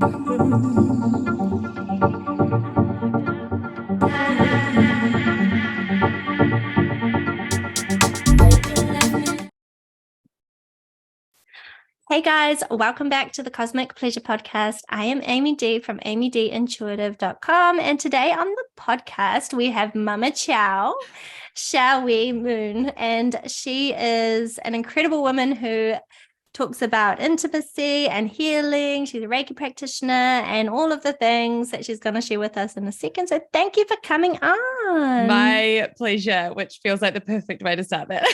Hey guys, welcome back to the Cosmic Pleasure Podcast. I am Amy D from amydintuitive.com, and today on the podcast we have Mama Chow, Choiwee Moon, and she is an incredible woman who talks about intimacy and healing. She's a Reiki practitioner and all of the things that she's going to share with us in a second. So thank you for coming on. My pleasure, which feels like the perfect way to start that.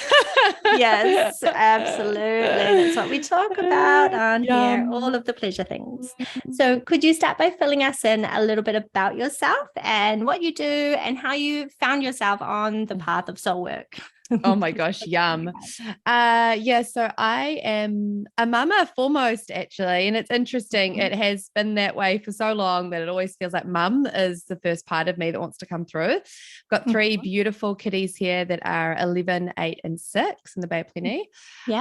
Yes, absolutely. That's what we talk about on here, all of the pleasure things. So could you start by filling us in a little bit about yourself and what you do and how you found yourself on the path of soul work? Oh my gosh, yum. So I am a mama foremost, actually. And it's interesting. It has been that way for so long that it always feels like mum is the first part of me that wants to come through. I've got three beautiful kitties here that are 11, 8, and 6 in the Bay of Plenty. Yeah.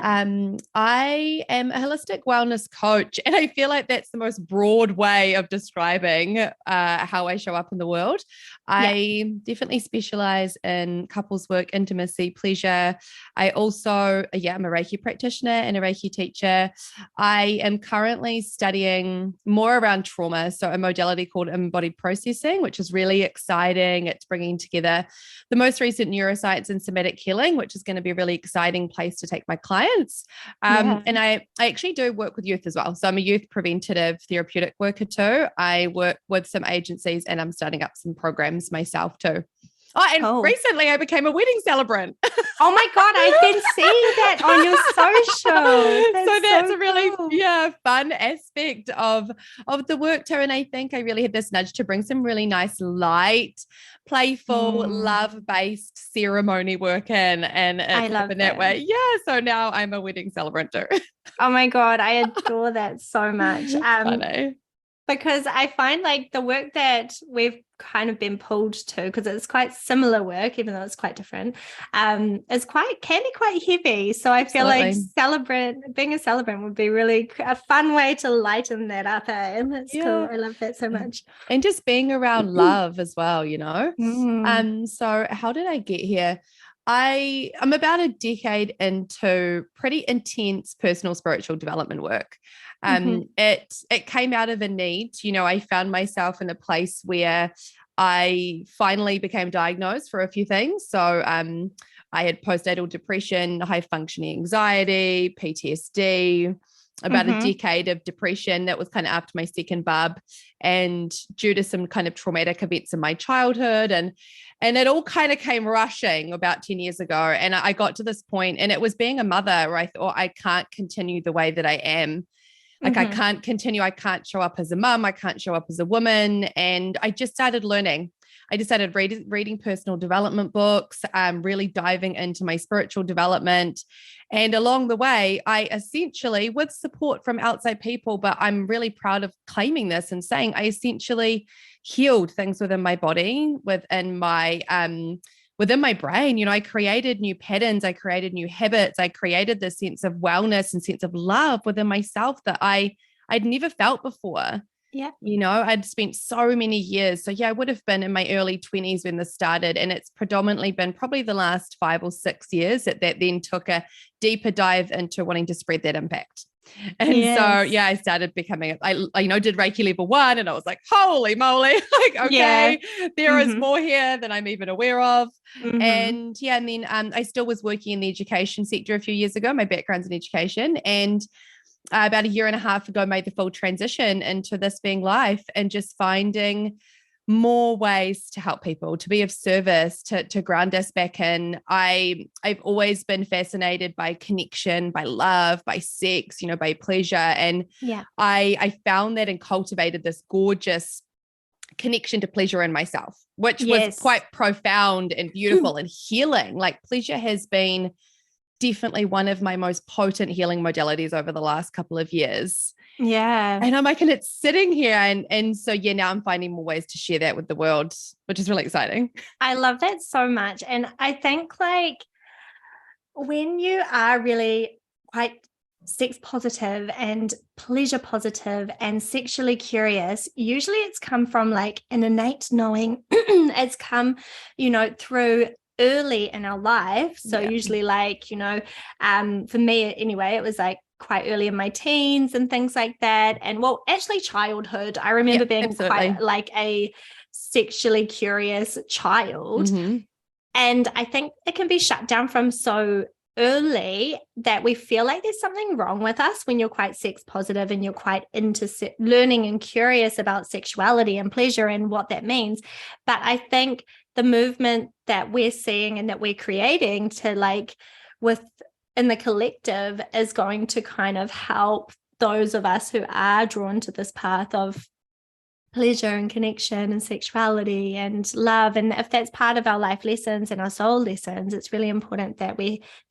I am a holistic wellness coach, and I feel like that's the most broad way of describing how I show up in the world. I definitely specialize in couples work, intimacy, pleasure. I also, I'm a Reiki practitioner and a Reiki teacher. I am currently studying more around trauma, so a modality called Embodied Processing, which is really exciting. It's bringing together the most recent neuroscience and somatic healing, which is going to be a really exciting place to take my clients. And I actually do work with youth as well. So I'm a youth preventative therapeutic worker too. I work with some agencies and I'm starting up some programs myself too. Oh, and recently I became a wedding celebrant. Oh my God, I've been seeing that on your social. That's a really fun aspect of the work too. And I think I really had this nudge to bring some really nice, light, playful, love-based ceremony work in. And it's happened that way. Yeah. So now I'm a wedding celebrant too. Oh my God, I adore that so much. Funny. Because I find like the work that we've kind of been pulled to, because it's quite similar work, even though it's quite different, can be quite heavy. So I feel like being a celebrant would be really a fun way to lighten that up. And that's cool. I love that so much. And just being around love as well, you know? So how did I get here? I'm about a decade into pretty intense personal spiritual development work. It came out of a need. You know, I found myself in a place where I finally became diagnosed for a few things. So I had postnatal depression, high functioning anxiety, PTSD, about a decade of depression. That was kind of after my second bub, and due to some kind of traumatic events in my childhood, and it all kind of came rushing about 10 years ago. And I got to this point, and it was being a mother where I thought, I can't continue the way that I am. Like I can't continue. I can't show up as a mom. I can't show up as a woman. And I just started learning. I just started reading personal development books, really diving into my spiritual development. And along the way, I essentially, with support from outside people, but I'm really proud of claiming this and saying I essentially healed things within my body, within my brain. You know, I created new patterns, I created new habits, I created this sense of wellness and sense of love within myself that I'd never felt before. Yeah. You know, I'd spent so many years. So I would have been in my early 20s when this started. And it's predominantly been probably the last 5 or 6 years that then took a deeper dive into wanting to spread that impact. And I started becoming, I did Reiki level 1 and I was like, holy moly, like, okay, there is more here than I'm even aware of. And then I still was working in the education sector a few years ago. My background's in education, and about a year and a half ago, made the full transition into this being life and just finding more ways to help people, to be of service, to ground us back in. I've always been fascinated by connection, by love, by sex, you know, by pleasure. And I found that and cultivated this gorgeous connection to pleasure in myself, which was quite profound and beautiful and healing. Like pleasure has been definitely one of my most potent healing modalities over the last couple of years. Yeah. And I'm like, and it's sitting here. And so, now I'm finding more ways to share that with the world, which is really exciting. I love that so much. And I think like when you are really quite sex positive and pleasure positive and sexually curious, usually it's come from like an innate knowing. It's come, through early in our life. So usually like, for me anyway, it was like quite early in my teens and things like that. And well, actually childhood. I remember being quite like a sexually curious child. Mm-hmm. And I think it can be shut down from so early that we feel like there's something wrong with us when you're quite sex positive and you're quite into learning and curious about sexuality and pleasure and what that means. But I think the movement that we're seeing and that we're creating to like in the collective is going to kind of help those of us who are drawn to this path of pleasure and connection and sexuality and love. And if that's part of our life lessons and our soul lessons, it's really important that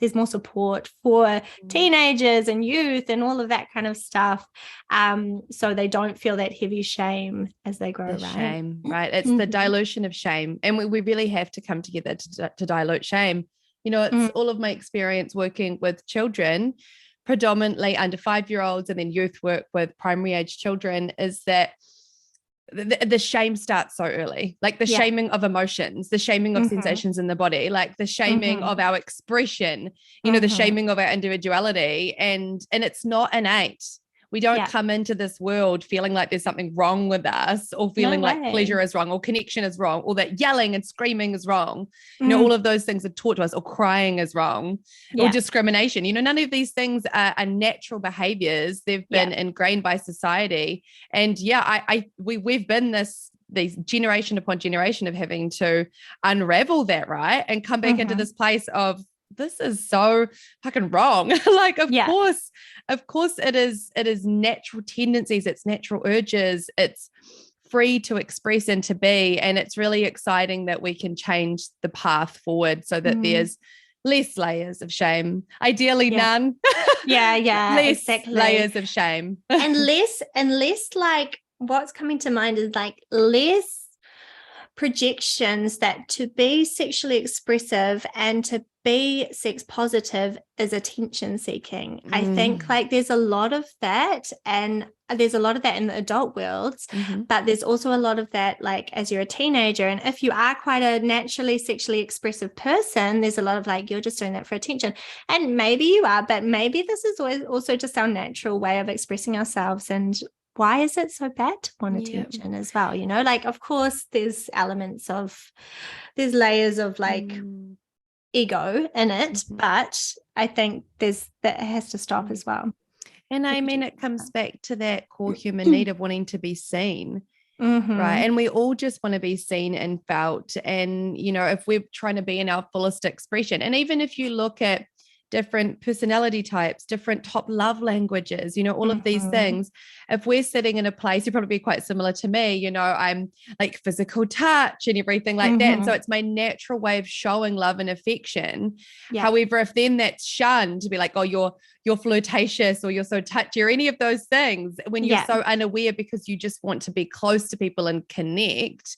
there's more support for teenagers and youth and all of that kind of stuff, so they don't feel that heavy shame as they grow. Shame, right? It's the dilution of shame, and we really have to come together to dilute shame. It's all of my experience working with children, predominantly under 5-year-olds, and then youth work with primary age children, is that the shame starts so early, like the shaming of emotions, the shaming of sensations in the body, like the shaming of our expression, the shaming of our individuality. And it's not innate. We don't come into this world feeling like there's something wrong with us, or feeling like pleasure is wrong, or connection is wrong, or that yelling and screaming is wrong. All of those things are taught to us, or crying is wrong, or discrimination. None of these things are natural behaviors. They've been ingrained by society. And we've been these generation upon generation of having to unravel that, right? And come back into this place of, this is so fucking wrong. Like, of course it is natural tendencies, it's natural urges, it's free to express and to be. And it's really exciting that we can change the path forward so that there's less layers of shame, ideally none. Less exactly. Layers of shame. and less like, what's coming to mind is like less projections that to be sexually expressive and to be sex positive is attention seeking. I think like there's a lot of that, and there's a lot of that in the adult worlds, but there's also a lot of that like as you're a teenager. And if you are quite a naturally sexually expressive person, there's a lot of like, you're just doing that for attention. And maybe you are, but maybe this is also just our natural way of expressing ourselves. And why is it so bad to want attention as well? Like, of course, there's layers of like ego in it, but I think that has to stop as well. And I mean, it comes back to that core human need of wanting to be seen. Right. And we all just want to be seen and felt. And, if we're trying to be in our fullest expression, and even if you look at different personality types, different top love languages, all of these things. If we're sitting in a place, you'd probably be quite similar to me, I'm like physical touch and everything like that. And so it's my natural way of showing love and affection. However, if then that's shunned to be like, oh, you're flirtatious, or you're so touchy, or any of those things, when you're so unaware because you just want to be close to people and connect.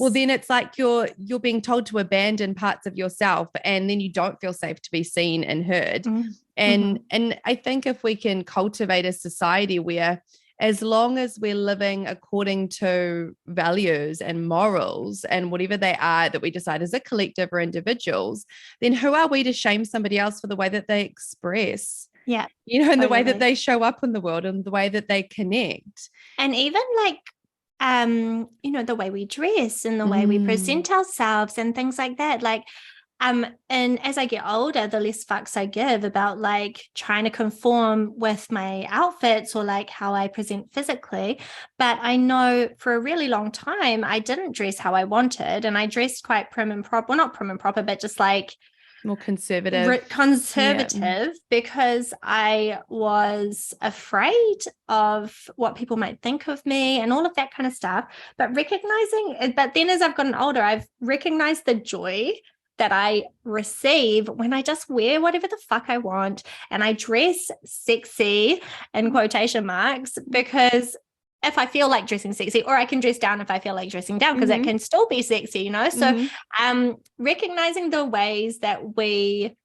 Well, then it's like you're being told to abandon parts of yourself, and then you don't feel safe to be seen and heard. And I think if we can cultivate a society where, as long as we're living according to values and morals and whatever they are that we decide as a collective or individuals, then who are we to shame somebody else for the way that they express? And the way that they show up in the world and the way that they connect. And even like, the way we dress and the way we present ourselves and things like that. Like, and as I get older, the less fucks I give about like trying to conform with my outfits or like how I present physically. But I know for a really long time, I didn't dress how I wanted, and I dressed quite prim and proper. Well, not prim and proper, but just like more conservative, because I was afraid of what people might think of me and all of that kind of stuff. But then as I've gotten older, I've recognized the joy that I receive when I just wear whatever the fuck I want and I dress sexy in quotation marks, because if I feel like dressing sexy, or I can dress down if I feel like dressing down, because it can still be sexy, So recognizing the ways that we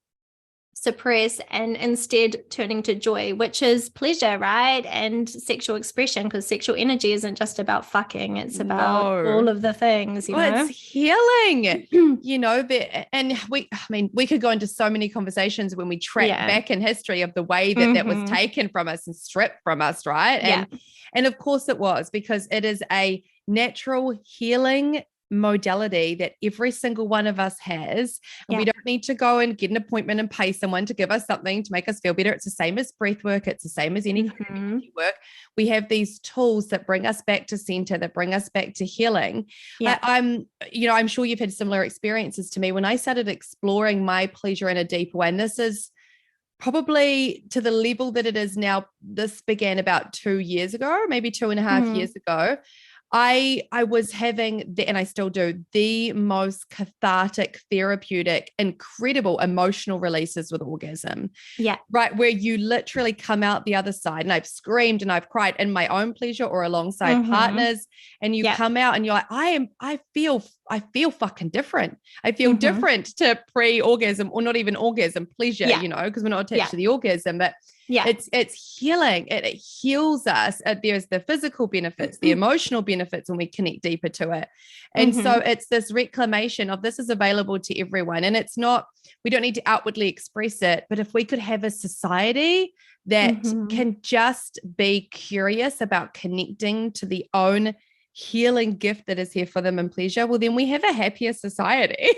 suppress and instead turning to joy, which is pleasure, right? And sexual expression, because sexual energy isn't just about fucking, it's about all of the things, you know? It's healing, you know, and we could go into so many conversations when we track back in history of the way that that was taken from us and stripped from us, right? And of course it was, because it is a natural healing modality that every single one of us has. And we don't need to go and get an appointment and pay someone to give us something to make us feel better. It's the same as breath work. It's the same as any work. We have these tools that bring us back to center, that bring us back to healing. I'm sure you've had similar experiences to me when I started exploring my pleasure in a deeper way. And this is probably to the level that it is now. This began about 2 years ago, maybe 2.5 years ago. I was having, and I still do, the most cathartic, therapeutic, incredible emotional releases with orgasm. Yeah. Right. Where you literally come out the other side, and I've screamed and I've cried in my own pleasure or alongside partners. And you come out and you're like, I feel fucking different. I feel different to pre-orgasm, or not even orgasm, pleasure, you know, because we're not attached to the orgasm, but it's healing. It heals us. There's the physical benefits, the emotional benefits when we connect deeper to it. And so it's this reclamation of this is available to everyone. And it's not, we don't need to outwardly express it, but if we could have a society that can just be curious about connecting to the own healing gift that is here for them in pleasure, well, then we have a happier society.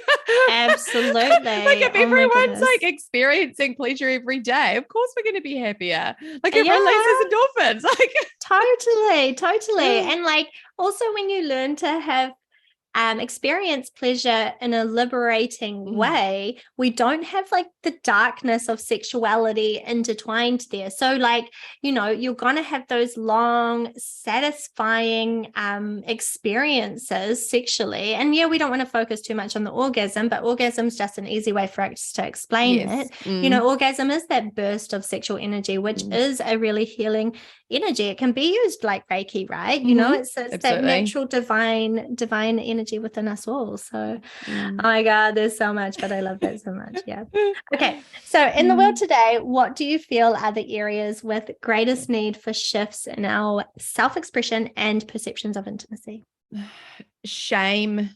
Absolutely. Like if everyone's like experiencing pleasure every day, of course we're going to be happier. Like it releases endorphins. Like totally. And like also when you learn to have experience pleasure in a liberating way, we don't have like the darkness of sexuality intertwined there. So like, you know, you're going to have those long, satisfying experiences sexually. And we don't want to focus too much on the orgasm, but orgasm's just an easy way for us to explain it. You know, orgasm is that burst of sexual energy, which is a really healing energy. It can be used like Reiki, right? You know, it's that natural divine energy within us all. So oh my God, there's so much, but I love that so much. Okay, so in the world today, what do you feel are the areas with greatest need for shifts in our self-expression and perceptions of intimacy? Shame,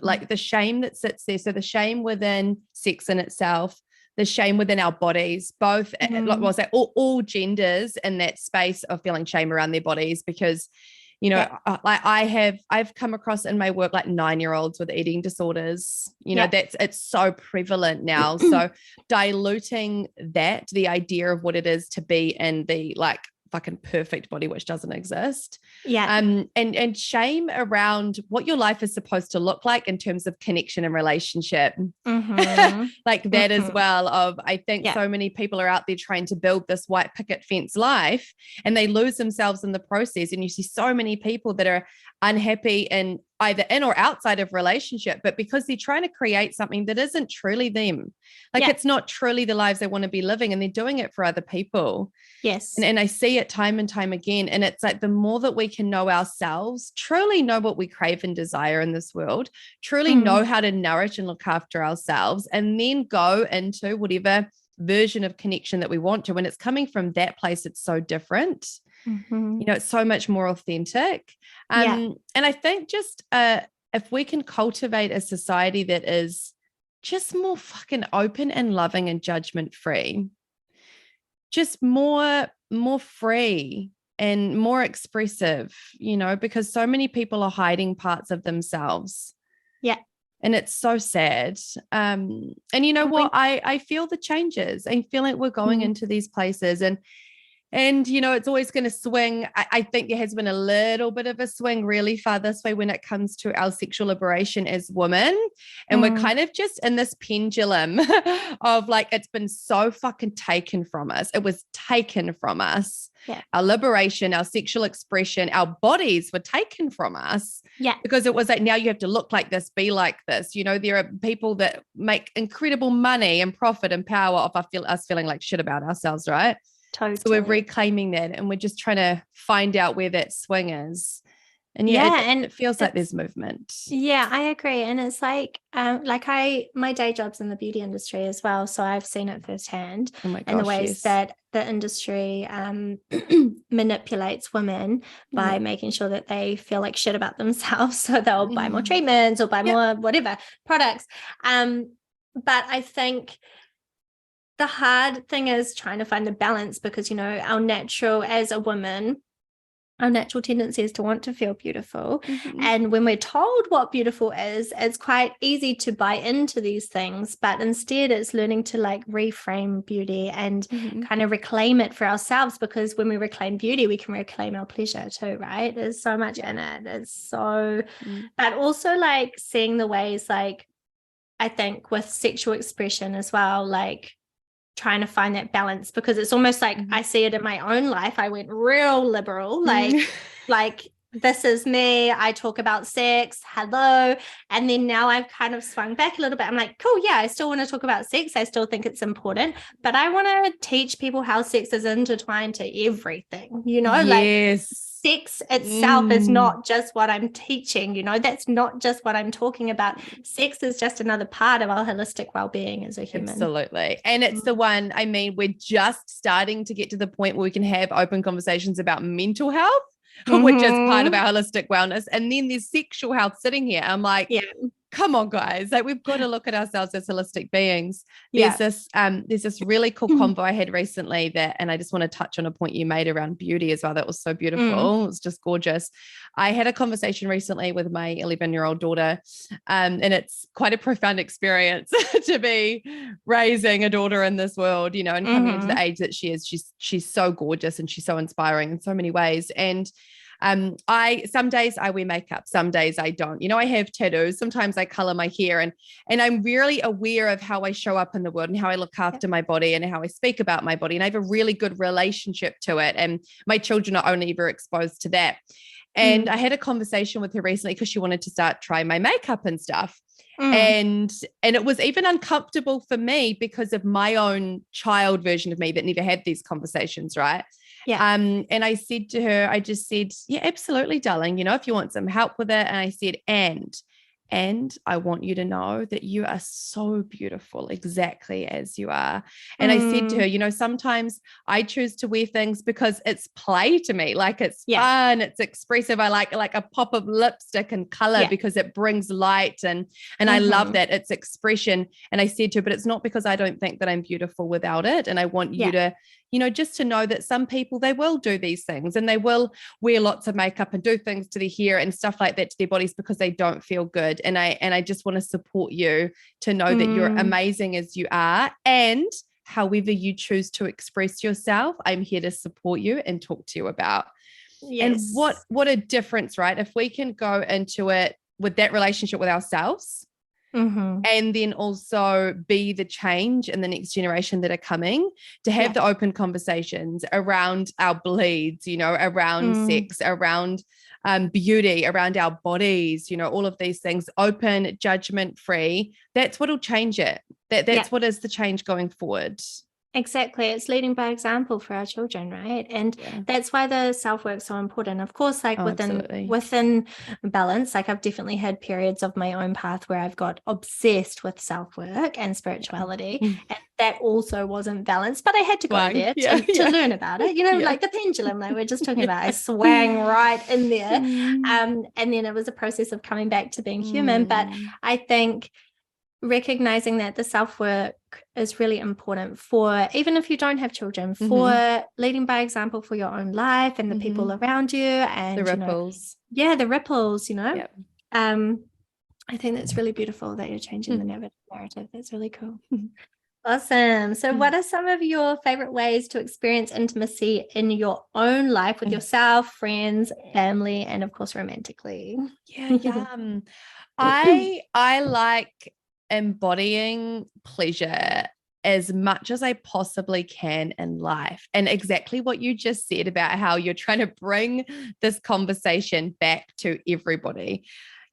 like the shame that sits there. So the shame within sex in itself, the shame within our bodies, both like was that all genders in that space of feeling shame around their bodies, because you know, like I've come across in my work like 9-year-olds with eating disorders. You know, it's so prevalent now. So diluting that, the idea of what it is to be in the like fucking perfect body, which doesn't exist. And shame around what your life is supposed to look like in terms of connection and relationship. Like that as well of, I think so many people are out there trying to build this white picket fence life, and they lose themselves in the process. And you see so many people that are unhappy in either in or outside of relationship, but because they're trying to create something that isn't truly them. Like it's not truly the lives they want to be living, and they're doing it for other people. And I see it time and time again. And it's like the more that we can know ourselves, truly know what we crave and desire in this world, truly know how to nourish and look after ourselves, and then go into whatever version of connection that we want to. When it's coming from that place, it's so different. You know, it's so much more authentic. And I think just if we can cultivate a society that is just more fucking open and loving and judgment free, just more free and more expressive, you know, because so many people are hiding parts of themselves. And it's so sad. And you know what? I feel the changes. I feel like we're going into these places, and, you know, it's always going to swing. I think there has been a little bit of a swing really far this way when it comes to our sexual liberation as women. And we're kind of just in this pendulum of like, it's been so fucking taken from us. It was taken from us. Our liberation, our sexual expression, our bodies were taken from us. Because it was like, now you have to look like this, be like this. You know, there are people that make incredible money and profit and power off us feeling like shit about ourselves, right? So we're reclaiming that, and we're just trying to find out where that swing is. And and it feels like there's movement. Yeah, I agree. And it's like my day job's in the beauty industry as well. So I've seen it firsthand Oh my in the gosh, ways yes. that the industry manipulates women by Yeah. making sure that they feel like shit about themselves. So they'll buy more Mm. treatments or buy Yep. more whatever products. But I think the hard thing is trying to find the balance because, our natural as a woman, our natural tendency is to want to feel beautiful. Mm-hmm. And when we're told what beautiful is, it's quite easy to buy into these things. But instead, it's learning to like reframe beauty and Mm-hmm. kind of reclaim it for ourselves. Because when we reclaim beauty, we can reclaim our pleasure too, right? There's so much in it. It's so, but also like seeing the ways, like, I think with sexual expression as well, like, trying to find that balance because it's almost like I see it in my own life. I went real liberal, like this is me. I talk about sex, hello. And then now I've kind of swung back a little bit. I'm like, cool, yeah, I still want to talk about sex. I still think it's important, but I want to teach people how sex is intertwined to everything, like Yes. sex itself is not just what I'm teaching, that's not just what I'm talking about. Sex is just another part of our holistic well-being as a human. Absolutely. And it's the one, I mean, we're just starting to get to the point where we can have open conversations about mental health, which is part of our holistic wellness. And then there's sexual health sitting here. I'm like, come on, guys, like we've got to look at ourselves as holistic beings. There's this really cool convo I had recently and I just want to touch on a point you made around beauty as well. That was so beautiful. It's just gorgeous. I had a conversation recently with my 11-year-old daughter, and it's quite a profound experience to be raising a daughter in this world, and coming into the age that she is. She's so gorgeous and she's so inspiring in so many ways. And some days I wear makeup, some days I don't. I have tattoos. Sometimes I color my hair, and I'm really aware of how I show up in the world and how I look after my body and how I speak about my body. And I have a really good relationship to it. And my children are only ever exposed to that. And I had a conversation with her recently because she wanted to start trying my makeup and stuff. And it was even uncomfortable for me because of my own child version of me that never had these conversations, right? Yeah. And I said to her, I just said, yeah, absolutely, darling. If you want some help with it. And I said, and I want you to know that you are so beautiful exactly as you are. And I said to her, sometimes I choose to wear things because it's play to me. Like it's fun, it's expressive. I like a pop of lipstick and color because it brings light and I love that it's expression. And I said to her, but it's not because I don't think that I'm beautiful without it. And I want you to, just to know that some people, they will do these things and they will wear lots of makeup and do things to their hair and stuff like that to their bodies because they don't feel good. And I just want to support you to know that you're amazing as you are. And however you choose to express yourself, I'm here to support you and talk to you about. And what a difference, right? If we can go into it with that relationship with ourselves, and then also be the change in the next generation that are coming, to have the open conversations around our bleeds, around sex, around beauty, around our bodies, all of these things, open, judgment-free. That's what'll change it. That's what is the change going forward. Exactly. It's leading by example for our children, right? And that's why the self-work is so important. Of course, like within balance, like I've definitely had periods of my own path where I've got obsessed with self-work and spirituality. And that also wasn't balanced, but I had to go there to learn about it. Like the pendulum, like we're just talking about, I swang right in there. And then it was a process of coming back to being human. But I think recognizing that the self-work is really important for, even if you don't have children, for leading by example for your own life and the people around you and the ripples. The ripples, I think that's really beautiful that you're changing the narrative. That's really cool. Awesome. So what are some of your favorite ways to experience intimacy in your own life with yourself, friends, family, and of course romantically? I like embodying pleasure as much as I possibly can in life. And exactly what you just said about how you're trying to bring this conversation back to everybody.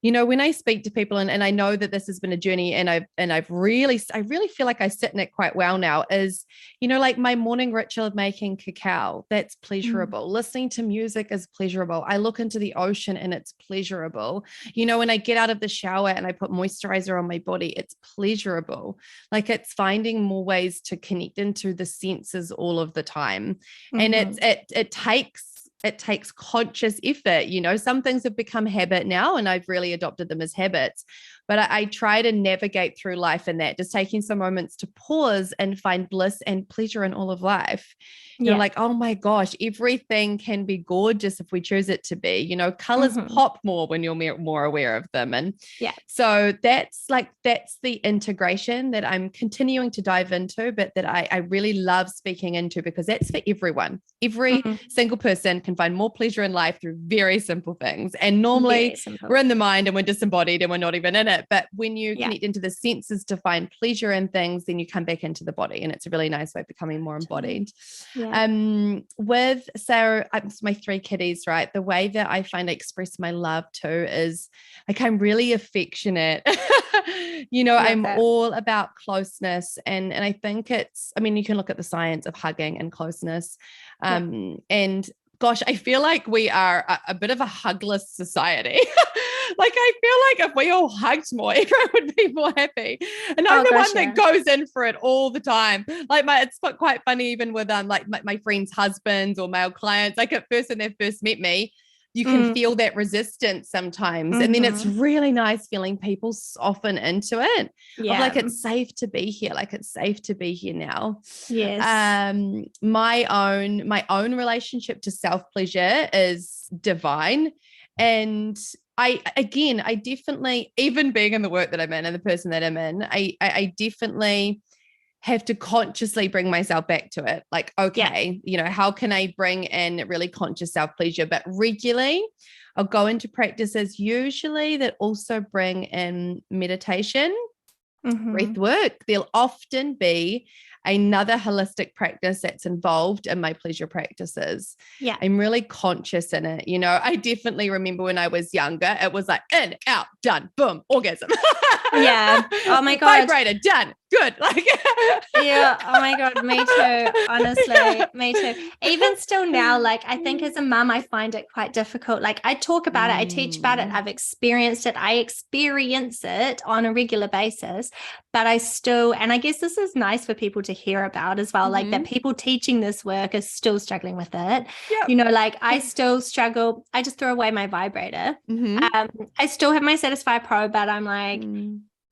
when I speak to people, and I know that this has been a journey, and I really feel like I sit in it quite well now, is, like my morning ritual of making cacao, that's pleasurable. Listening to music is pleasurable. I look into the ocean and it's pleasurable. When I get out of the shower and I put moisturizer on my body, it's pleasurable. Like, it's finding more ways to connect into the senses all of the time. And it takes conscious effort. Some things have become habit now, and I've really adopted them as habits. But I try to navigate through life in that, just taking some moments to pause and find bliss and pleasure in all of life. Like, oh my gosh, everything can be gorgeous if we choose it to be. Colors pop more when you're more aware of them. And so that's the integration that I'm continuing to dive into, but that I really love speaking into, because that's for everyone. Every single person can find more pleasure in life through very simple things. And normally we're in the mind and we're disembodied and we're not even in it. But when you connect into the senses to find pleasure in things, then you come back into the body, and it's a really nice way of becoming more embodied. With Sarah, my 3 kitties, right? The way that I find I express my love too is, like, I'm really affectionate. I'm all about closeness. And I think you can look at the science of hugging and closeness. And gosh, I feel like we are a bit of a hugless society. Like, I feel like if we all hugged more, everyone would be more happy. And I'm the one that goes in for it all the time. Like, it's quite funny, even with like my friends' husbands or male clients. Like, at first, when they first met me, you can feel that resistance sometimes. And then it's really nice feeling people soften into it. Of like, it's safe to be here. Like, it's safe to be here now. Yes. My own relationship to self-pleasure is divine. And I definitely, even being in the work that I'm in and the person that I'm in, I definitely have to consciously bring myself back to it. Like, okay, how can I bring in really conscious self-pleasure? But regularly, I'll go into practices usually that also bring in meditation, breath work. There'll often be another holistic practice that's involved in my pleasure practices. I'm really conscious in it. I definitely remember when I was younger, it was like in, out, done, boom, orgasm. Oh my God. Vibrator, done. Good. Like, oh my God, me too. Honestly, me too. Even still now, like, I think as a mum, I find it quite difficult. Like, I talk about it, I teach about it, I've experienced it, I experience it on a regular basis, but I still, and I guess this is nice for people to hear about as well, like that people teaching this work are still struggling with it. Like, I still struggle. I just throw away my vibrator. I still have my Satisfy Pro, but I'm like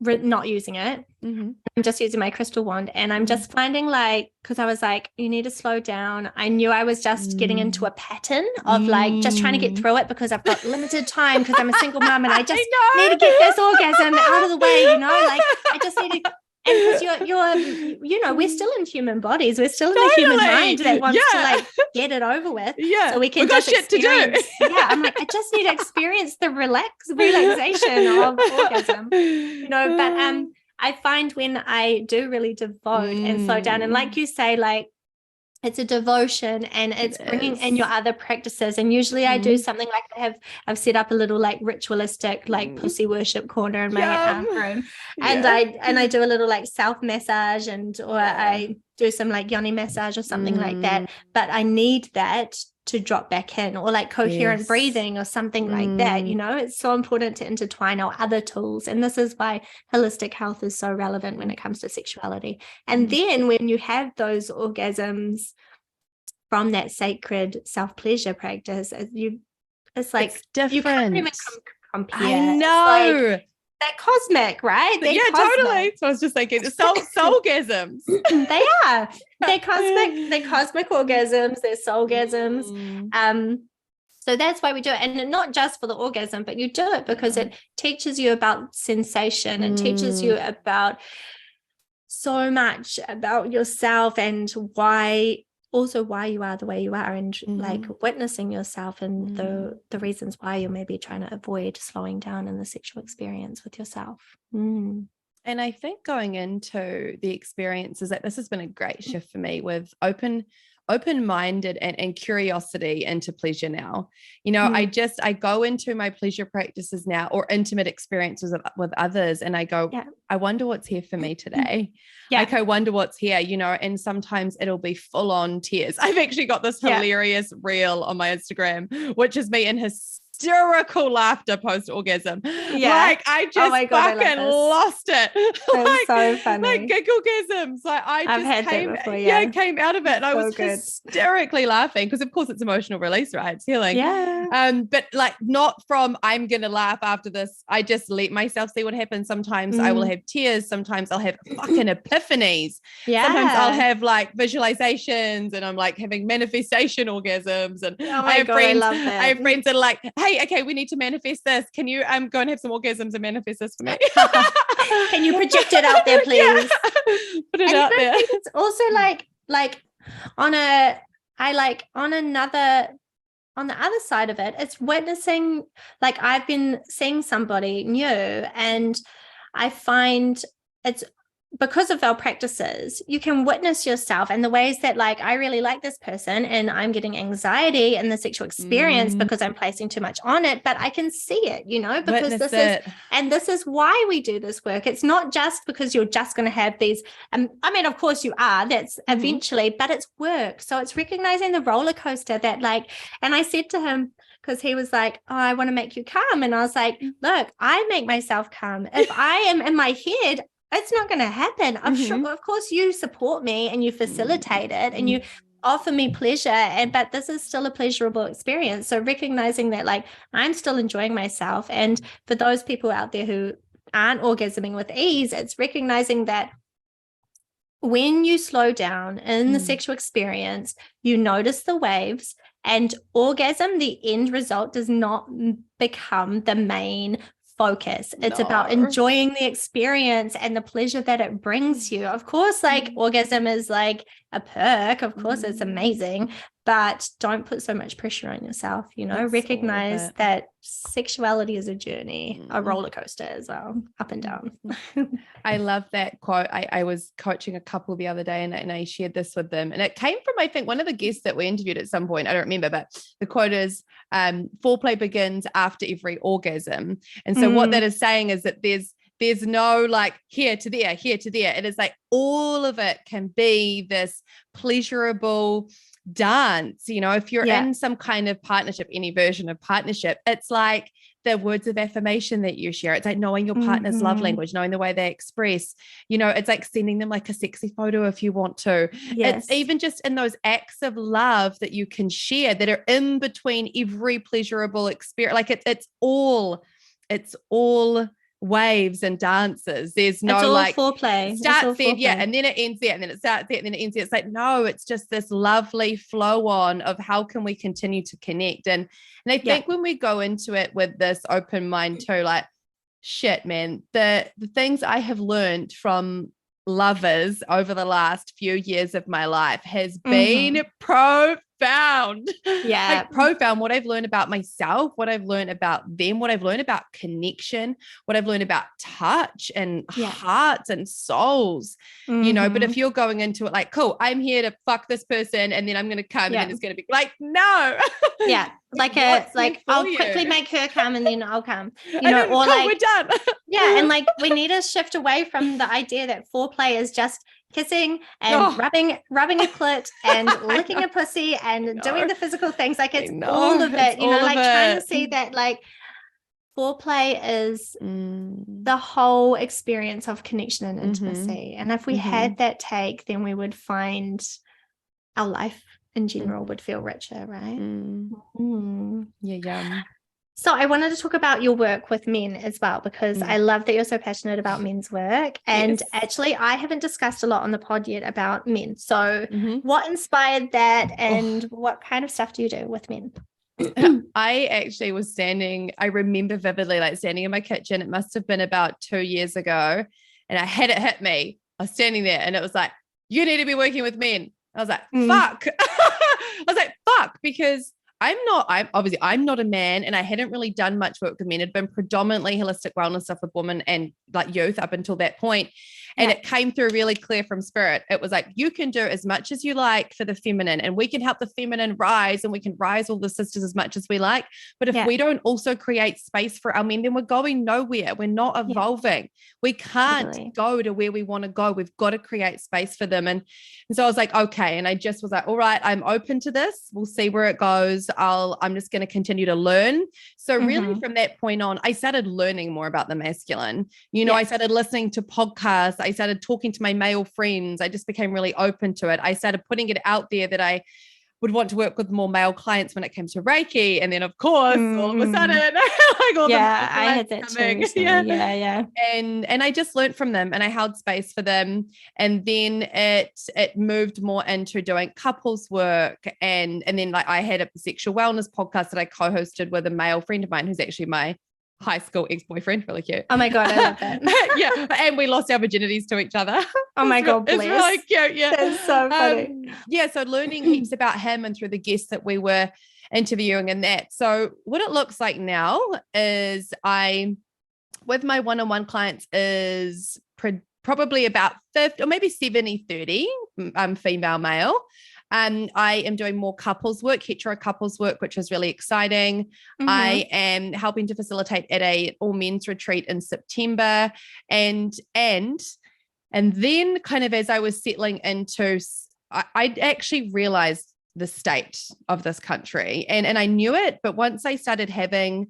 not using it. I'm just using my crystal wand, and I'm just finding, like, because I was like, you need to slow down. I knew I was just getting into a pattern of like just trying to get through it because I've got limited time, because I'm a single mom and I just need to get this orgasm out of the way, like I just need to. And because we're still in human bodies, we're still in the human mind that wants to like get it over with. So we can got shit to do. I'm like, I just need to experience the relaxation of orgasm, but I find when I do really devote and slow down, and like you say, like, it's a devotion, and it's bringing in your other practices. And usually I do something like I've set up a little like ritualistic like pussy worship corner in my room, and I do a little like self massage, or I do some like yoni massage or something like that. But I need that to drop back in, or like coherent breathing or something like that. It's so important to intertwine our other tools. And this is why holistic health is so relevant when it comes to sexuality. And then when you have those orgasms from that sacred self-pleasure practice, it's like it's different. You can't even compare. I know. Like, they're cosmic, right? They're cosmic. Totally. So I was just thinking, soulgasms. They are. They're cosmic. They're cosmic orgasms. They're soulgasms. So that's why we do it, and not just for the orgasm, but you do it because it teaches you about sensation. It teaches you about so much about yourself, and why you are the way you are, and like witnessing yourself, and the reasons why you're maybe trying to avoid slowing down in the sexual experience with yourself. And I think going into the experiences, that this has been a great shift for me with open-minded and curiosity into pleasure now. I go into my pleasure practices now, or intimate experiences with others, and I go, I wonder what's here for me today. Like, I wonder what's here, and sometimes it'll be full on tears. I've actually got this hilarious reel on my Instagram, which is me in hysterical laughter post-orgasm. Like, I just fucking lost it. That's so funny. Like gigglegasms. Like, I've had that before, came out of it, and I was hysterically laughing, because of course it's emotional release, right? It's healing. But like, not from I'm gonna laugh after this. I just let myself see what happens. Sometimes I will have tears, sometimes I'll have fucking epiphanies. Sometimes I'll have like visualizations, and I'm like having manifestation orgasms. And I have friends that are like, hey, okay, we need to manifest this. Can you go and have some orgasms and manifest this for me? Can you project it out there, please? Put it out there. It's also on the other side of it, it's witnessing, like, I've been seeing somebody new, and I find it's because of our practices, you can witness yourself and the ways that, like, I really like this person and I'm getting anxiety in the sexual experience because I'm placing too much on it, but I can see it, because this is why we do this work. It's not just because you're just going to have these, I mean, of course you are, that's eventually, but it's work. So it's recognizing the roller coaster that, like, and I said to him, because he was like, oh, I want to make you calm. And I was like, look, I make myself calm. If I am in my head, it's not going to happen. I'm sure, of course, you support me and you facilitate it and you offer me pleasure, but this is still a pleasurable experience. So recognizing that, like, I'm still enjoying myself. And for those people out there who aren't orgasming with ease, it's recognizing that when you slow down in the sexual experience, you notice the waves, and orgasm, the end result, does not become the main focus. It's about enjoying the experience and the pleasure that it brings you. Of course, like, orgasm is like a perk. Of course, it's amazing, but don't put so much pressure on yourself. Recognize that sexuality is a journey, a roller coaster as well, up and down. I love that quote. I was coaching a couple the other day, and I shared this with them, and it came from, I think, one of the guests that we interviewed at some point. I don't remember, but the quote is, foreplay begins after every orgasm. And so what that is saying is that there's no like here to there. It is like all of it can be this pleasurable dance. If you're in some kind of partnership, any version of partnership, it's like the words of affirmation that you share. It's like knowing your partner's love language, knowing the way they express, it's like sending them like a sexy photo if you want to. It's even just in those acts of love that you can share that are in between every pleasurable experience. Like it's all waves and dances. There's no, it's all like foreplay. Starts there, and then it ends there, and then it starts there, and then it ends there. It's like, no, it's just this lovely flow on of how can we continue to connect. And I think when we go into it with this open mind too, like, shit, man, the things I have learned from lovers over the last few years of my life has been profound. Like profound. What I've learned about myself, what I've learned about them, what I've learned about connection, what I've learned about touch and hearts and souls, but if you're going into it like, cool, I'm here to fuck this person and then I'm going to come and then it's going to be like, no. Like I'll quickly make her come and then I'll come, or cool, like, we're done. and like, we need to shift away from the idea that foreplay is just kissing and rubbing a clit and licking a pussy and doing the physical things. Like, it's all of it, trying to see that, like, foreplay is the whole experience of connection and intimacy. And if we had that take, then we would find our life in general would feel richer, right? So I wanted to talk about your work with men as well, because I love that you're so passionate about men's work. And actually, I haven't discussed a lot on the pod yet about men. So what inspired that, and what kind of stuff do you do with men? I actually was I remember vividly, like, standing in my kitchen. It must have been about 2 years ago. And I had it hit me. I was standing there and it was like, you need to be working with men. I was like, fuck. I was like, fuck, because I'm not a man, and I hadn't really done much work with men. It had been predominantly holistic wellness stuff with women and like youth up until that point. And it came through really clear from spirit. It was like, you can do as much as you like for the feminine, and we can help the feminine rise, and we can rise all the sisters as much as we like. But if we don't also create space for our men, then we're going nowhere. We're not evolving. We can't go to where we want to go. We've got to create space for them. And so I was like, okay. And I just was like, all right, I'm open to this. We'll see where it goes. I'm just going to continue to learn. So really from that point on, I started learning more about the masculine. I started listening to podcasts. I started talking to my male friends. I just became really open to it. I started putting it out there that I would want to work with more male clients when it came to Reiki. And then of course, all of a sudden, I had that too. So, yeah. And I just learned from them, and I held space for them. And then it moved more into doing couples work. And then like I had a sexual wellness podcast that I co-hosted with a male friend of mine who's actually my high school ex-boyfriend. Really cute. Oh my God, I love that. And we lost our virginities to each other. Oh my God, bless. It's really cute. Yeah. That's so funny. So learning heaps about him and through the guests that we were interviewing and that. So what it looks like now is with my one-on-one clients is probably about 50 or maybe 70-30 female male. I am doing more couples work, hetero couples work, which is really exciting. I am helping to facilitate at a all men's retreat in September. And then kind of as I was settling into, I actually realized the state of this country, and I knew it, but once I started having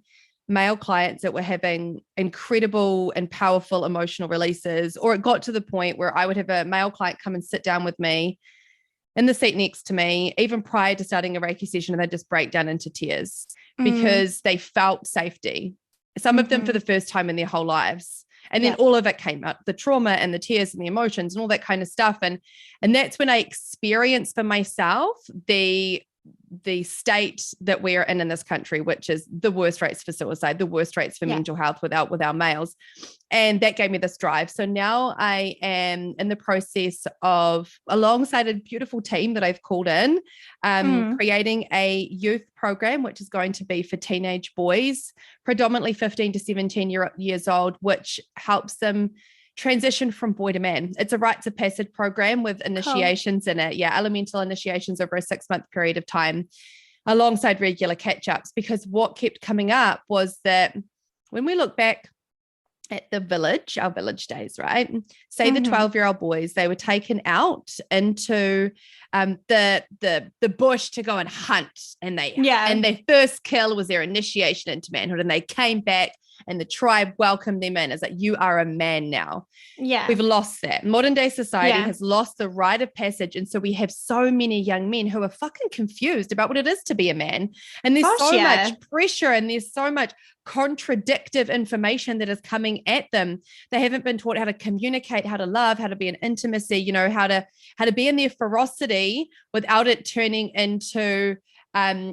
male clients that were having incredible and powerful emotional releases, or it got to the point where I would have a male client come and sit down with me in the seat next to me, even prior to starting a Reiki session, and they'd just break down into tears because they felt safety. Some of them for the first time in their whole lives. And then all of it came out, the trauma and the tears and the emotions and all that kind of stuff. And that's when I experienced for myself the state that we're in this country, which is the worst rates for suicide, the worst rates for mental health with our males. And that gave me this drive. So now I am in the process of, alongside a beautiful team that I've called in, creating a youth program, which is going to be for teenage boys, predominantly 15 to 17 years old, which helps them transition from boy to man. It's a rites of passage program with initiations in it. Yeah, elemental initiations over a 6-month period of time, alongside regular catch-ups. Because what kept coming up was that when we look back at the village, our village days, right? Say the 12-year-old boys, they were taken out into the bush to go and hunt, and their first kill was their initiation into manhood, and they came back. And the tribe welcomed them in as like, you are a man now. Yeah. We've lost that. Modern day society has lost the rite of passage. And so we have so many young men who are fucking confused about what it is to be a man. And there's much pressure, and there's so much contradictive information that is coming at them. They haven't been taught how to communicate, how to love, how to be in intimacy, how to be in their ferocity without it turning into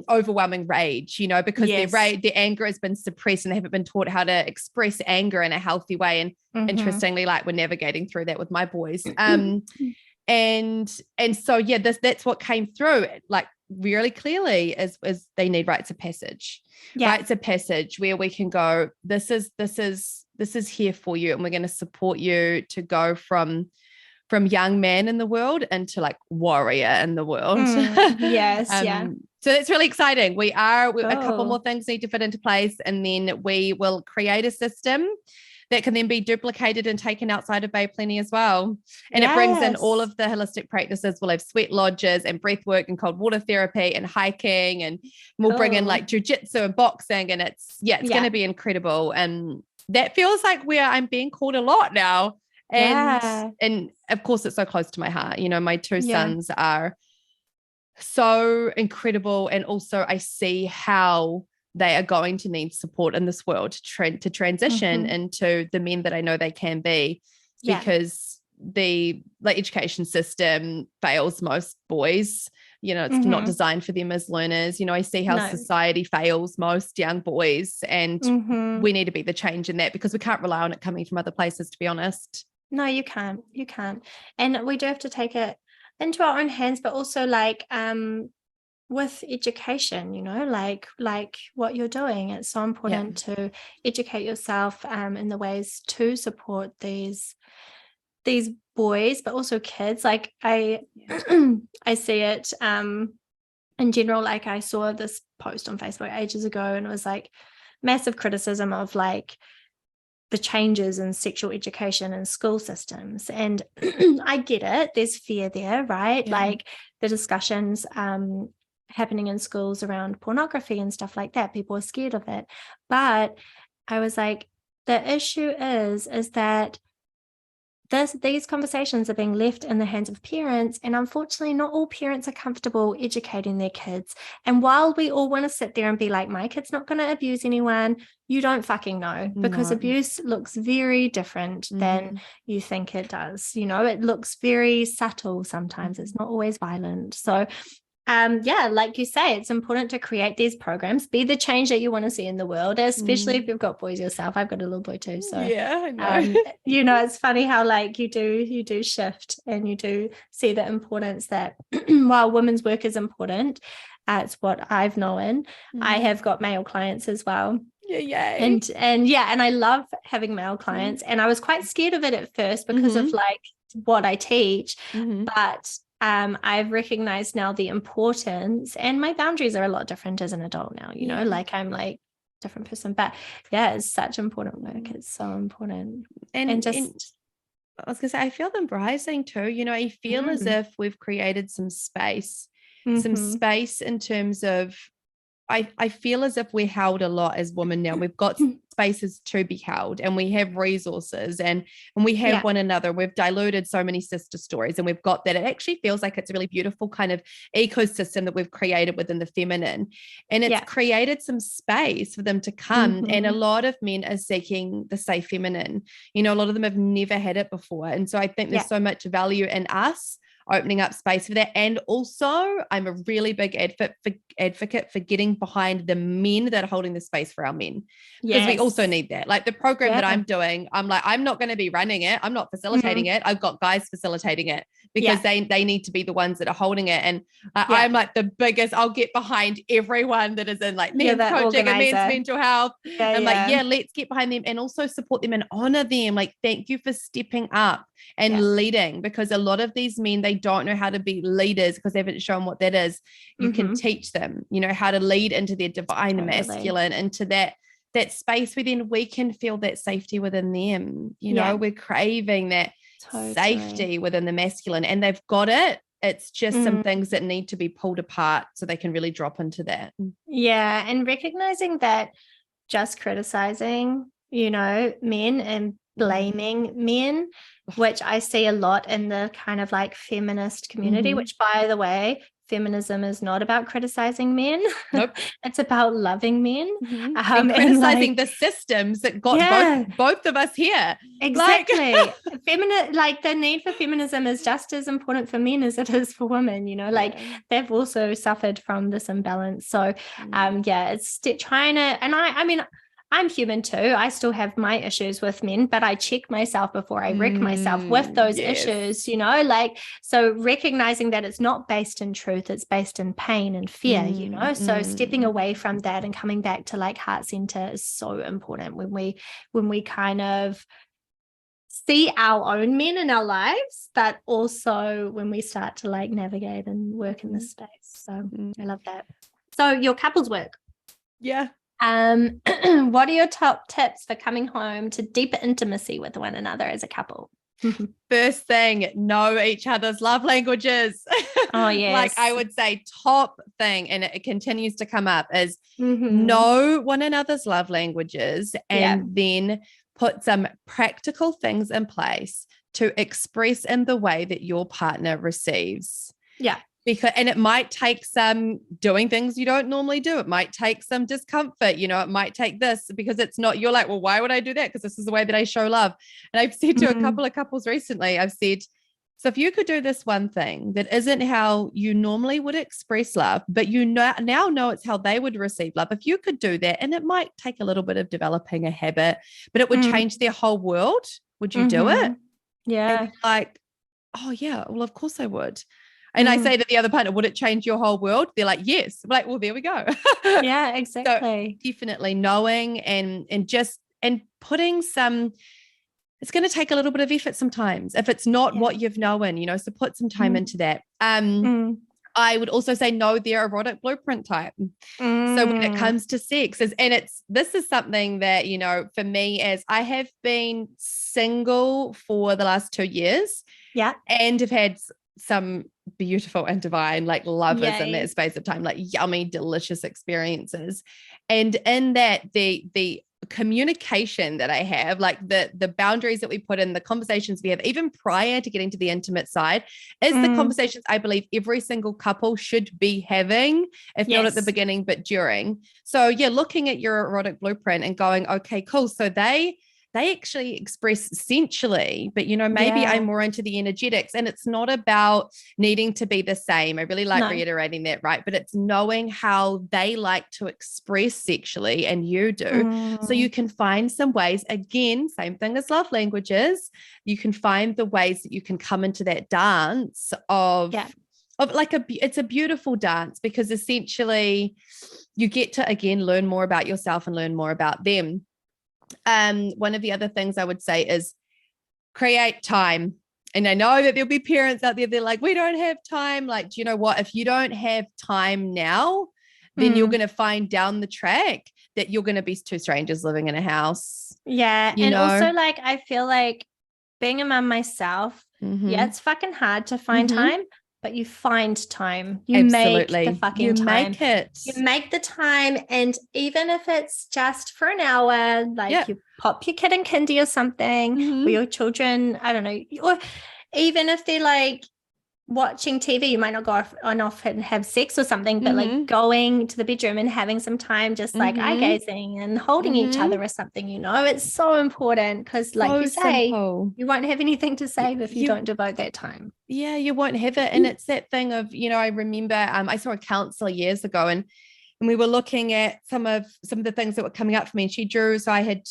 overwhelming rage, because their anger has been suppressed, and they haven't been taught how to express anger in a healthy way. And interestingly, like, we're navigating through that with my boys. And so that's what came through like really clearly is they need rites of passage. Rites of passage where we can go, this is here for you, and we're going to support you to go from young man in the world into like warrior in the world. So that's really exciting. A couple more things need to fit into place, and then we will create a system that can then be duplicated and taken outside of Bay Plenty as well. And it brings in all of the holistic practices. We'll have sweat lodges and breath work and cold water therapy and hiking, and we'll bring in like jujitsu and boxing, and it's going to be incredible. And that feels like where I'm being called a lot now. And of course it's so close to my heart. My two sons are so incredible, and also I see how they are going to need support in this world to transition into the men that I know they can be, because the education system fails most boys. It's not designed for them as learners. I see how society fails most young boys, and we need to be the change in that, because we can't rely on it coming from other places, to be honest. No, you can't. And we do have to take it into our own hands, but also like with education, like what you're doing. It's so important to educate yourself in the ways to support these these boys, but also kids. Like I see it in general. Like I saw this post on Facebook ages ago, and it was like massive criticism of like the changes in sexual education and school systems. And I get it. There's fear there, right? Yeah. Like the discussions happening in schools around pornography and stuff like that. People are scared of it. But I was like, the issue is that these conversations are being left in the hands of parents, and unfortunately not all parents are comfortable educating their kids. And while we all want to sit there and be like, my kid's not going to abuse anyone, you don't fucking know, because abuse looks very different than you think it does. It looks very subtle sometimes. It's not always violent. So like you say, it's important to create these programs, be the change that you want to see in the world, especially if you've got boys yourself. I've got a little boy too. So yeah, I know. it's funny how like you do shift, and you do see the importance that while women's work is important, it's what I've known. I have got male clients as well. Yeah, and I love having male clients, and I was quite scared of it at first because of like what I teach, but I've recognized now the importance, and my boundaries are a lot different as an adult now, like I'm like different person, but yeah, it's such important work. It's so important. And just I was gonna say, I feel them rising too. I feel as if we've created some space in terms of, I feel as if we're held a lot as women now. We've got spaces to be held, and we have resources, and we have one another. We've diluted so many sister stories, and we've got that. It actually feels like it's a really beautiful kind of ecosystem that we've created within the feminine, and it's created some space for them to come. And a lot of men are seeking the safe feminine. A lot of them have never had it before. And so I think there's so much value in us opening up space for that. And also I'm a really big advocate for getting behind the men that are holding the space for our men, because we also need that. Like the program that I'm doing, I'm like, I'm not going to be running it, I'm not facilitating it, I've got guys facilitating it, because they need to be the ones that are holding it. And I'm like the biggest, I'll get behind everyone that is in like men's coaching and men's mental health. I'm like, let's get behind them and also support them and honor them. Like, thank you for stepping up and leading, because a lot of these men, they don't know how to be leaders because they haven't shown what that is. You can teach them, how to lead into their divine masculine, into that space where then we can feel that safety within them. We're craving that safety within the masculine, and they've got it. It's just some things that need to be pulled apart so they can really drop into that. Yeah. And recognizing that just criticizing, men and blaming men, which I see a lot in the kind of like feminist community, which, by the way, feminism is not about criticizing men. Nope. It's about loving men. And criticizing the systems that got both of us here. Exactly. Like the need for feminism is just as important for men as it is for women, like they've also suffered from this imbalance. So it's trying to, and I mean, I'm human too. I still have my issues with men, but I check myself before I wreck myself with those issues, like, so recognizing that it's not based in truth, it's based in pain and fear, so stepping away from that and coming back to like heart center is so important when we kind of see our own men in our lives, but also when we start to like navigate and work in this space. So I love that. So your couples work. Yeah. What are your top tips for coming home to deeper intimacy with one another as a couple? First thing, know each other's love languages. Oh, yes. Like I would say top thing, and it continues to come up, is know one another's love languages, and then put some practical things in place to express in the way that your partner receives. Yeah. And it might take some doing things you don't normally do. It might take some discomfort, it might take this, because it's not, you're like, well, why would I do that? Because this is the way that I show love. And I've said to a couple of couples recently, I've said, so if you could do this one thing that isn't how you normally would express love, but now know it's how they would receive love. If you could do that, and it might take a little bit of developing a habit, but it would change their whole world. Would you do it? Yeah. And like, oh yeah, well, of course I would. And I say to the other partner, would it change your whole world? They're like, yes. I'm like, well, there we go. Yeah, exactly. So definitely knowing and putting some, it's going to take a little bit of effort sometimes if it's not what you've known, so put some time into that. I would also say know their erotic blueprint type. So when it comes to sex, this is something that, for me, as I have been single for the last 2 years, and have had some beautiful and divine lovers in that space of time, yummy, delicious experiences. And in that, the communication that I have, the boundaries that we put in, the conversations we have, even prior to getting to the intimate side, is the conversations I believe every single couple should be having, if not at the beginning, but during. So looking at your erotic blueprint and going, okay, cool. So they actually express sensually, but maybe I'm more into the energetics, and it's not about needing to be the same. I really like reiterating that, right? But it's knowing how they like to express sexually and you do. So you can find some ways, again, same thing as love languages. You can find the ways that you can come into that dance it's a beautiful dance, because essentially you get to, again, learn more about yourself and learn more about them. One of the other things I would say is create time. And I know that there'll be parents out there, they're like, we don't have time. Do you know what? If you don't have time now, then you're going to find down the track that you're going to be two strangers living in a house. Yeah. And also, I feel like being a mom myself, it's fucking hard to find time. But you find time. You make the fucking time. You make the time. And even if it's just for an hour, you pop your kid in kindy or something, or your children, I don't know, or even if they're watching TV, you might not go off and have sex or something, but going to the bedroom and having some time, just eye gazing and holding each other or something, it's so important, because you say, you won't have anything to say if you don't devote that time. Yeah, you won't have it. And it's that thing of, I remember I saw a counselor years ago, and we were looking at some of the things that were coming up for me, and she drew, so I had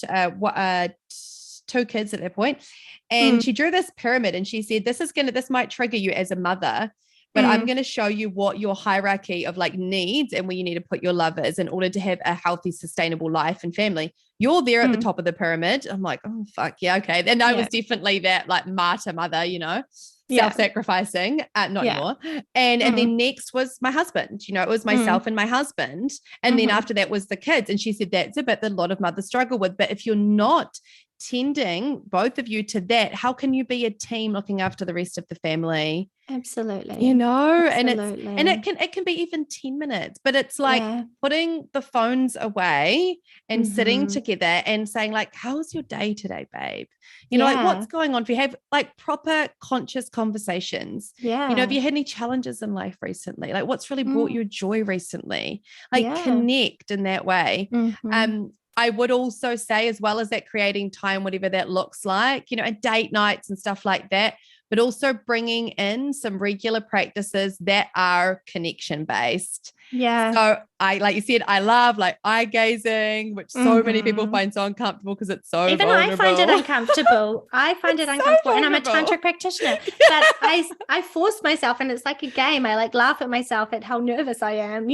2 kids at that point. And she drew this pyramid, and she said, this might trigger you as a mother, but I'm going to show you what your hierarchy of needs and where you need to put your love is in order to have a healthy, sustainable life and family. You're there at the top of the pyramid. I'm like, oh, fuck yeah. Okay. And I was definitely that martyr mother, self-sacrificing, not anymore. And then next was my husband, it was myself and my husband. And then after that was the kids. And she said, that's a bit that a lot of mothers struggle with. But if you're not tending, both of you, to that, how can you be a team looking after the rest of the family? Absolutely. Absolutely. And it can be even 10 minutes, but it's putting the phones away and sitting together and saying how's your day today, babe? What's going on? If you have proper conscious conversations, have you had any challenges in life recently? What's really brought you joy recently? Connect in that way. I would also say, as well as that, creating time, whatever that looks like, date nights and stuff like that, but also bringing in some regular practices that are connection based. Yeah. So like you said, I love eye gazing, which so many people find so uncomfortable because it's so even vulnerable. I find it uncomfortable. I find it uncomfortable, and I'm a tantric practitioner, but I force myself, and it's like a game. I laugh at myself at how nervous I am,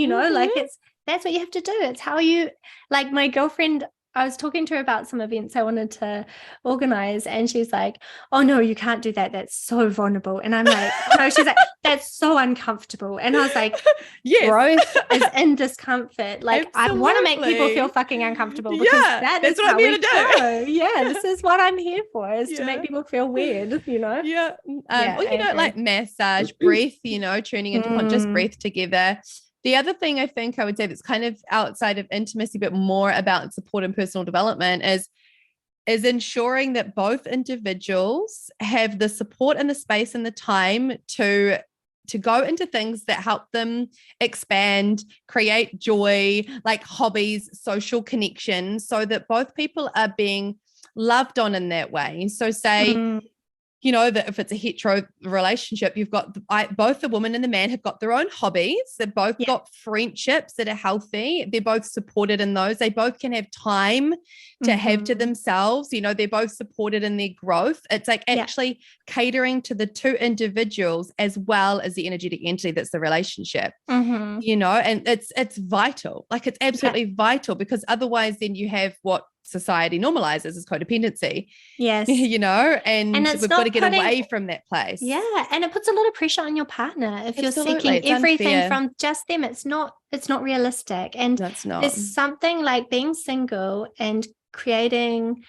that's what you have to do. It's how you, my girlfriend, I was talking to her about some events I wanted to organize, and she's like, oh no, you can't do that. That's so vulnerable. And I'm like, no, she's like, that's so uncomfortable. And I was like, yes. Growth is in discomfort. I want to make people feel fucking uncomfortable, because that's what I'm here to do. Yeah, this is what I'm here for, is to make people feel weird, Yeah. Massage, breath, tuning into conscious breath together. The other thing I think I would say that's kind of outside of intimacy, but more about support and personal development, is ensuring that both individuals have the support and the space and the time to go into things that help them expand, create joy, hobbies, social connections, so that both people are being loved on in that way. So say, that if it's a hetero relationship, you've got both the woman and the man have got their own hobbies. They've both got friendships that are healthy. They're both supported in those. They both can have time to have to Mm-hmm. themselves. They're both supported in their growth. It's like actually catering to the two individuals as well as the energetic entity that's the relationship. Mm-hmm. And it's vital. Like it's absolutely vital, because otherwise then you have what society normalizes as codependency. Yes. And it's we've got to get putting, away from that place. Yeah. And it puts a lot of pressure on your partner if you're Absolutely. seeking It's everything unfair. from just them. It's not realistic. And That's not. there's something like being single and creating,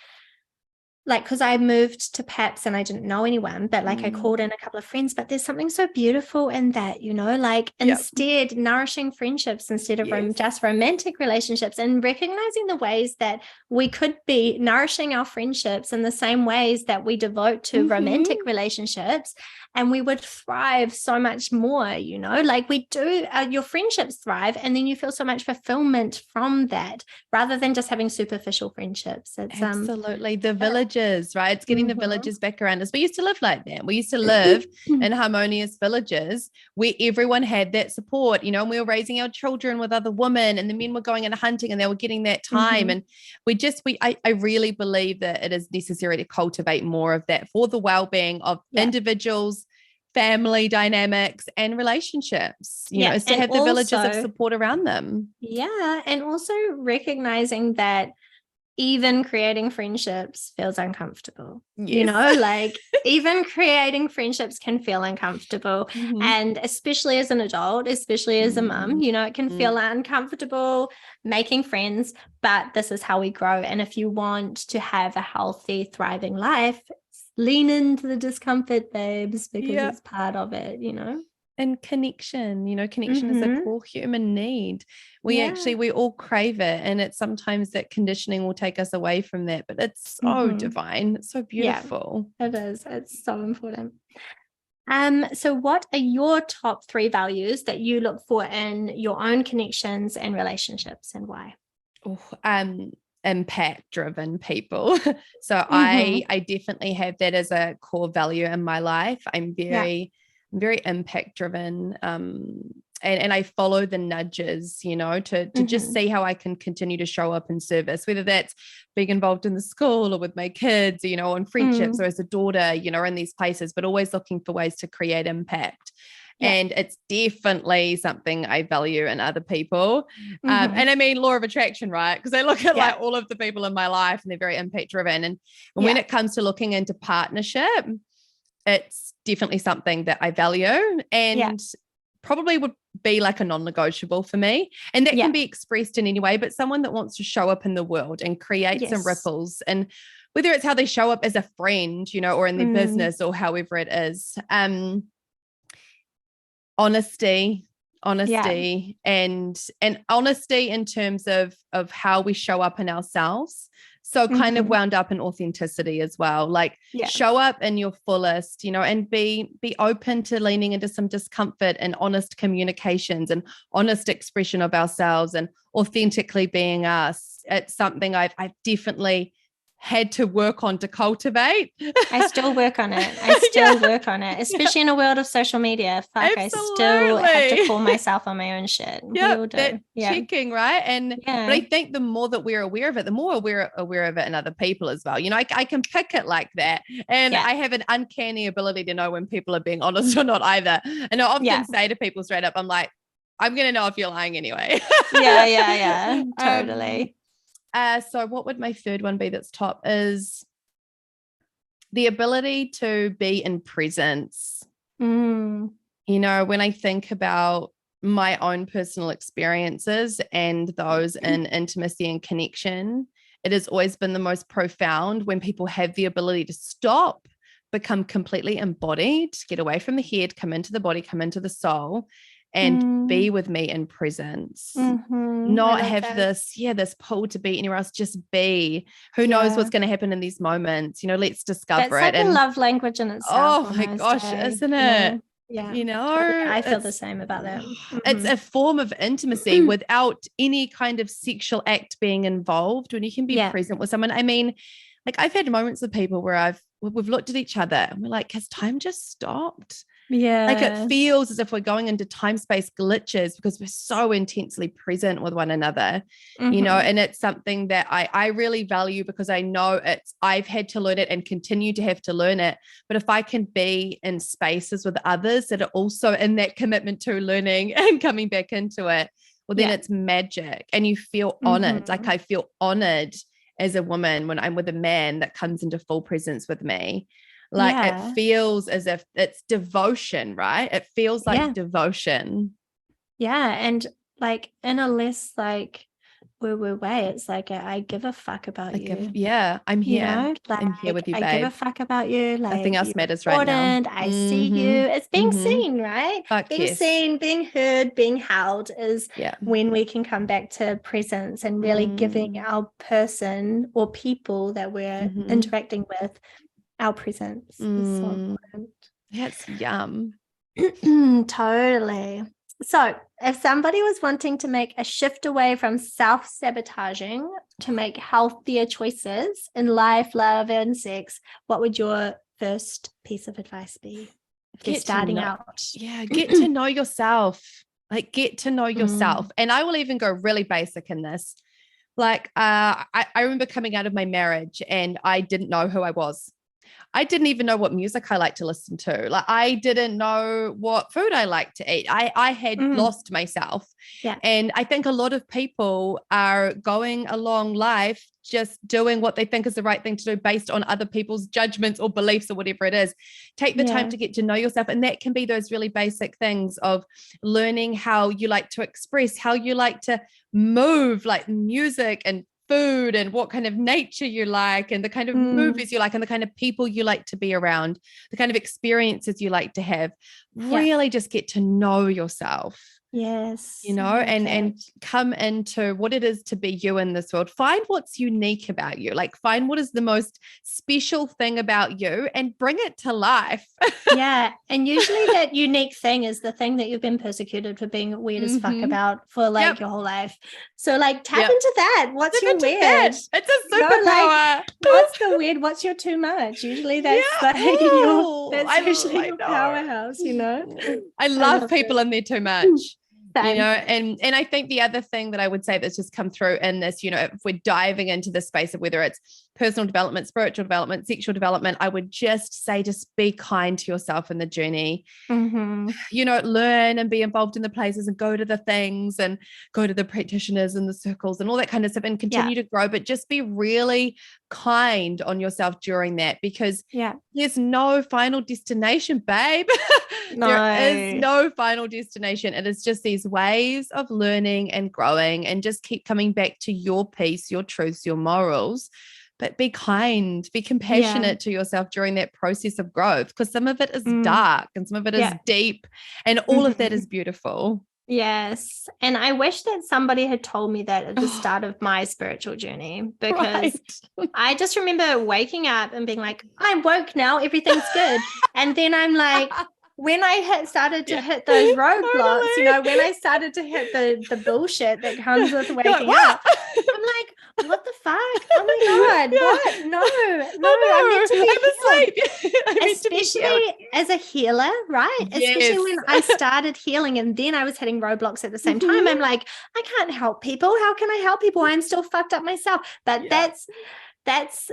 like, because I moved to PAPS and I didn't know anyone, but like I called in a couple of friends, but there's something so beautiful in that, like instead nourishing friendships instead of just romantic relationships, and recognizing the ways that we could be nourishing our friendships in the same ways that we devote to romantic relationships. And we would thrive so much more, like we do, your friendships thrive, and then you feel so much fulfillment from that rather than just having superficial friendships. It's absolutely the villages, right? It's getting the villages back around us. We used to live like that. We used to live in harmonious villages where everyone had that support, and we were raising our children with other women, and the men were going into hunting and they were getting that time. And I really believe that it is necessary to cultivate more of that for the well-being of individuals, family dynamics, and relationships, is to have the villages of support around them. Yeah. And also recognizing that even creating friendships feels uncomfortable. Like even creating friendships can feel uncomfortable. And especially as an adult, especially as a mum, it can feel uncomfortable making friends, but this is how we grow. And if you want to have a healthy, thriving life, lean into the discomfort, babes, because it's part of it, And connection, connection is a core human need. We all crave it, and it's sometimes that conditioning will take us away from that, but it's so divine. It's so beautiful. Yeah, it is. It's so important. So what are your top 3 values that you look for in your own connections and relationships, and why? Impact driven people. So I definitely have that as a core value in my life. I'm very impact driven, and I follow the nudges, to just see how I can continue to show up in service, whether that's being involved in the school or with my kids, on friendships or as a daughter, in these places, but always looking for ways to create impact. And it's definitely something I value in other people. And I mean, law of attraction, right? Because I look at like all of the people in my life and they're very impact driven. And when it comes to looking into partnership, it's definitely something that I value and probably would be like a non-negotiable for me. And that can be expressed in any way, but someone that wants to show up in the world and create some ripples, and whether it's how they show up as a friend, or in their business or however it is. Honesty and honesty in terms of how we show up in ourselves. So kind of wound up in authenticity as well, like show up in your fullest, and be open to leaning into some discomfort and honest communications and honest expression of ourselves and authentically being us. It's something I've definitely had to work on to cultivate. I still work on it. Work on it, especially in a world of social media. Fuck, I still have to call myself on my own shit. Yeah, that checking, right? And but I think the more that we're aware of it, the more we're aware of it in other people as well. I can pick it like that. And I have an uncanny ability to know when people are being honest or not either. And I often say to people straight up, I'm like, I'm going to know if you're lying anyway. Totally. So what would my third one be that's top is the ability to be in presence. When I think about my own personal experiences and those in intimacy and connection, it has always been the most profound when people have the ability to stop, become completely embodied, get away from the head, come into the body, come into the soul, and be with me in presence. Not have this pull to be anywhere else, just be. Who knows what's going to happen in these moments? Let's discover That's it. Like a love language in itself. Oh my gosh, isn't it? I feel the same about that. It's a form of intimacy without any kind of sexual act being involved, when you can be present with someone. I mean, like I've had moments with people where we've looked at each other and we're like, has time just stopped? Like it Yeah. feels as if we're going into time-space glitches because we're so intensely present with one another, and it's something that I really value because I know I've had to learn it and continue to have to learn it. But if I can be in spaces with others that are also in that commitment to learning and coming back into it, well, then it's magic and you feel honored. Like I feel honored as a woman when I'm with a man that comes into full presence with me. Like it feels as if it's devotion, right? It feels like devotion. Yeah. And like in a less like woo way, it's like I give a fuck about you. I'm here. Like I'm here with you, I give a babe. fuck about you. Nothing Like else you're matters right now. important. I see you. It's being seen, right? Fuck Being yes. seen, being heard, being held is when we can come back to presence and really giving our person or people that we're interacting with our presence. Is so important. That's yum. Totally. So, if somebody was wanting to make a shift away from self-sabotaging to make healthier choices in life, love, and sex, what would your first piece of advice be? They're starting out. Yeah, get to know yourself. Like, get to know yourself. And I will even go really basic in this. Like, I remember coming out of my marriage and I didn't know who I was. I didn't even know what music I like to listen to. Like I didn't know what food I like to eat. I had lost myself. Yeah. And I think a lot of people are going along life just doing what they think is the right thing to do based on other people's judgments or beliefs or whatever it is. Take the time to get to know yourself. And that can be those really basic things of learning how you like to express, how you like to move, like music and food and what kind of nature you like and the kind of movies you like and the kind of people you like to be around, the kind of experiences you like to have. Really just get to know yourself. Yes. And come into what it is to be you in this world. Find what's unique about you. Like find what is the most special thing about you and bring it to life. Yeah. And usually that unique thing is the thing that you've been persecuted for being weird as fuck about for like your whole life. So like tap into that. What's your weird? It's a superpower. What's the weird? What's your too much? Usually that's usually your powerhouse, I love people in there too much. And I think the other thing that I would say that's just come through in this, if we're diving into the space of whether it's personal development, spiritual development, sexual development, I would just say, just be kind to yourself in the journey, learn and be involved in the places and go to the things and go to the practitioners and the circles and all that kind of stuff and continue to grow, but just be really kind on yourself during that because there's no final destination, babe. There is no final destination. It is just these waves of learning and growing and just keep coming back to your peace, your truths, your morals, but be kind, be compassionate to yourself during that process of growth because some of it is dark and some of it is deep and all of that is beautiful. Yes. And I wish that somebody had told me that at the start of my spiritual journey because I just remember waking up and being like, I'm woke now, everything's good. And then I'm like, when I started to hit those roadblocks, when I started to hit the bullshit that comes with waking up, I'm like, what the fuck? Oh my God, what? No, I'm meant to be healed. Especially as a healer, right? Yes. Especially when I started healing and then I was hitting roadblocks at the same time. I'm like, I can't help people. How can I help people? I'm still fucked up myself. But that's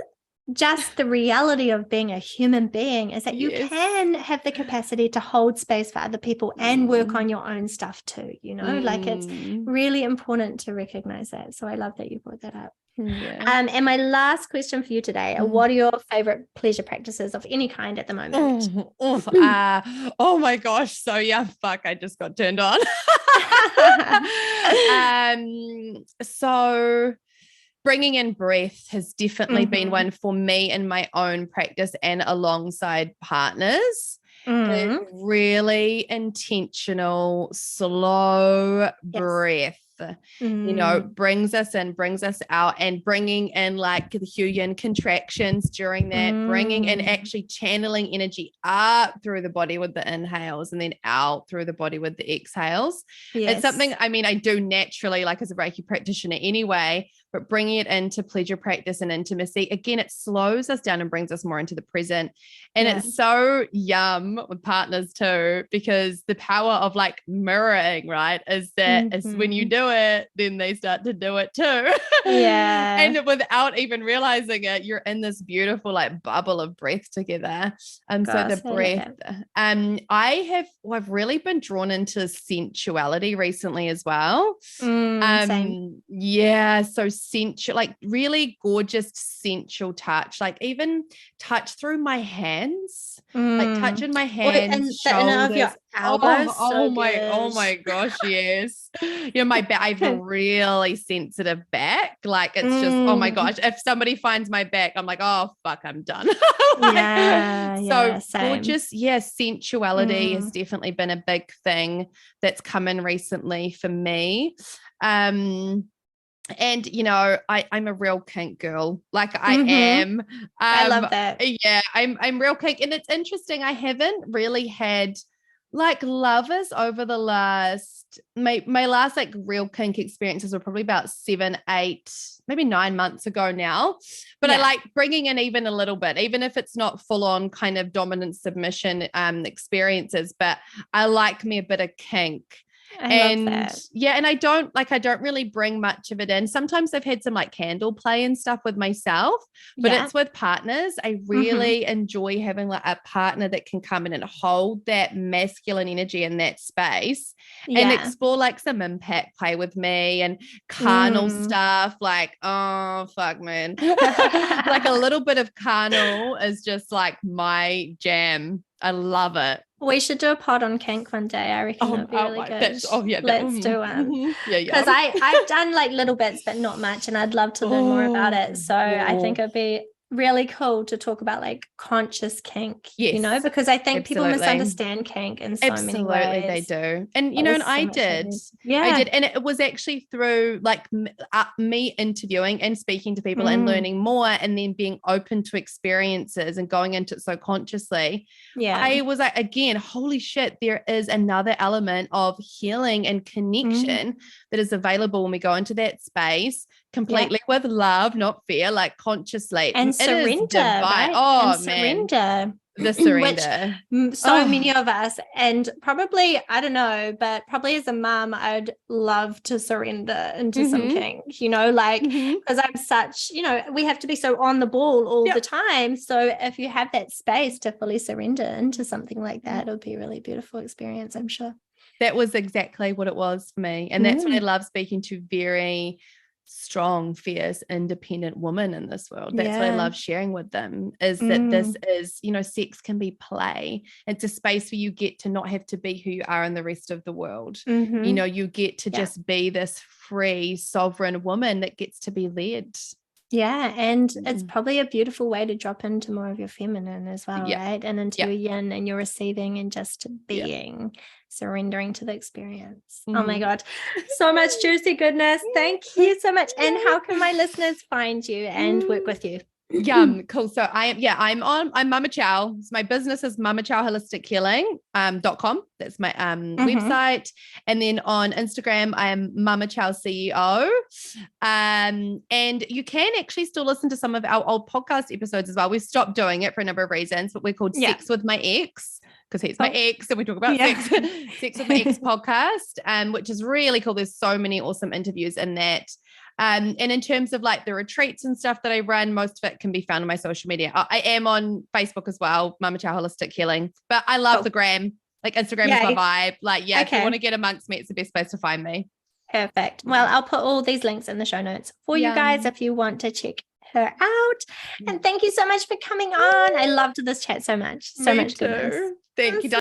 just the reality of being a human being is that you can have the capacity to hold space for other people and work on your own stuff too, like it's really important to recognize that. So I love that you brought that up. And my last question for you today, what are your favorite pleasure practices of any kind at the moment? Oh my gosh. So I just got turned on. So bringing in breath has definitely been one for me in my own practice and alongside partners. Really intentional, slow breath. Brings us in, brings us out, and bringing in like the Huyin contractions during that, bringing in actually channeling energy up through the body with the inhales and then out through the body with the exhales. It's something, I do naturally, like as a Reiki practitioner anyway, but bringing it into pleasure practice and intimacy, again, it slows us down and brings us more into the present. And it's so yum with partners too, because the power of like mirroring, right, is that is when you do it, then they start to do it too. Yeah. And without even realizing it, you're in this beautiful like bubble of breath together. So the breath, I've really been drawn into sensuality recently as well. Same. Yeah, so sensual, like really gorgeous sensual touch, like even touch through my hands, like touching my hands, and shoulders. the inner of your elbows. Oh my gosh, yes. My back, I have a really sensitive back. Like it's just, oh my gosh. If somebody finds my back, I'm like, oh fuck, I'm done. Gorgeous. Yeah, sensuality has definitely been a big thing that's come in recently for me. And I'm a real kink girl. Like I am. I love that. Yeah, I'm real kink. And it's interesting. I haven't really had like lovers over the last, my last like real kink experiences were probably about 7, 8, maybe 9 months ago now. But I like bringing in even a little bit, even if it's not full on kind of dominant submission experiences, but I like me a bit of kink. I love that. Yeah, and I don't really bring much of it in. Sometimes I've had some like candle play and stuff with myself, but it's with partners. I really enjoy having like a partner that can come in and hold that masculine energy in that space and explore like some impact play with me and carnal stuff. Like, oh fuck, man. Like a little bit of carnal is just like my jam. I love it. We should do a pod on kink one day. I reckon that'd be really good. Let's do one. Because I've done like little bits, but not much, and I'd love to learn more about it. So I think it'd be really cool to talk about like conscious kink, because I think people misunderstand kink in so many ways. Absolutely, they do. And and I did. And it was actually through like me interviewing and speaking to people and learning more, and then being open to experiences and going into it so consciously. I was like, again, holy shit, there is another element of healing and connection that is available when we go into that space completely with love, not fear, like consciously. And surrender, right? Oh, and surrender. The surrender. Which so many of us, and probably, I don't know, but probably as a mom, I'd love to surrender into some kink, because I'm such, we have to be so on the ball all the time. So if you have that space to fully surrender into something like that, it would be a really beautiful experience, I'm sure. That was exactly what it was for me. And that's what I love speaking to very strong, fierce, independent women in this world. That's what I love sharing with them, is that this is, sex can be play. It's a space where you get to not have to be who you are in the rest of the world. You get to just be this free, sovereign woman that gets to be led. Yeah, and it's probably a beautiful way to drop into more of your feminine as well, right? And into your yin and your receiving and just being, surrendering to the experience. Oh my God, so much juicy goodness. Thank you so much. And how can my listeners find you and work with you? Cool. So I'm Mama Chow. So my business is Mama Chow Holistic Healing .com. That's my website. And then on Instagram, I am Mama Chow CEO. And you can actually still listen to some of our old podcast episodes as well. We've stopped doing it for a number of reasons, but we're called Sex with My Ex, because he's my ex and we talk about sex with my ex podcast, which is really cool. There's so many awesome interviews in that. And in terms of like the retreats and stuff that I run, most of it can be found on my social media. I am on Facebook as well, Mama Chow Holistic Healing, but I love the gram. Like Instagram is my vibe. Like, if you want to get amongst me, it's the best place to find me. Perfect. Well, I'll put all these links in the show notes for you guys if you want to check her out. And thank you so much for coming on. I loved this chat so much. So much goodness. Thank you.